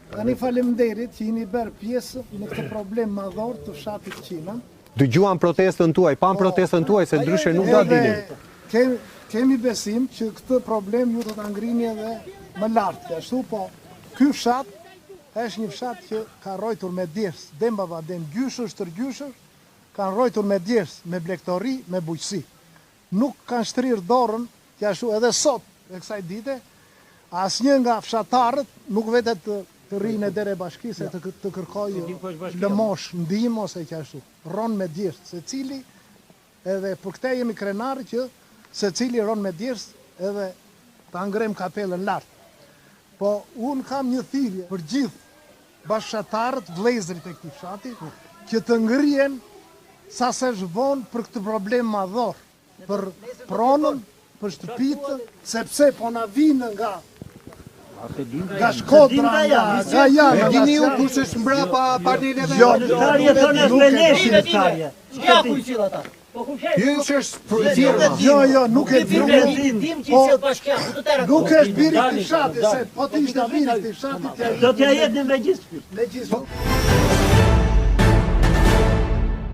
Tani faleminderit që jeni bërë pjesë në këtë problem madhor të fshatit Qina. Dëgjuan protestën tuaj, protestën tuaj se ndryshe nuk do dilin. Kemi besim që këtë problem ju do ta ngrini edhe më lart. Ashtu po, ky fshat është një fshat që ka rrojtur me djers, dembava, gjyshësh, tërgjyshësh, kanë rrojtur me djers, me blegtori, me bujqësi. Nuk kanë shtrirë dorën, që ashtu edhe sot, e kësaj dite, asnjë nga fshatarët nuk vetet të rrinë e dere bashkisë të kërkojë lëmosh, ndihmë ose që ashtu. Ron me djers, secili, edhe për këtë jemi krenarë që secili ron me djers edhe ta ngrem kapelën lart. Po unë kam një thirrje për gjithë bashkëtarët, vëllezërit e këtij fshati, që të ngrihen sa se vonë për këtë problem madhor, për pronën, për shtëpitë, sepse po na vinë nga Shkodra, nga Janë. E dini ju kush është mbrapa paneleve? Jo, jo, nuk e di. Nuk është biri i fshatit, se po të ishte biri i fshatit. Do t'ja jep në me gjithë.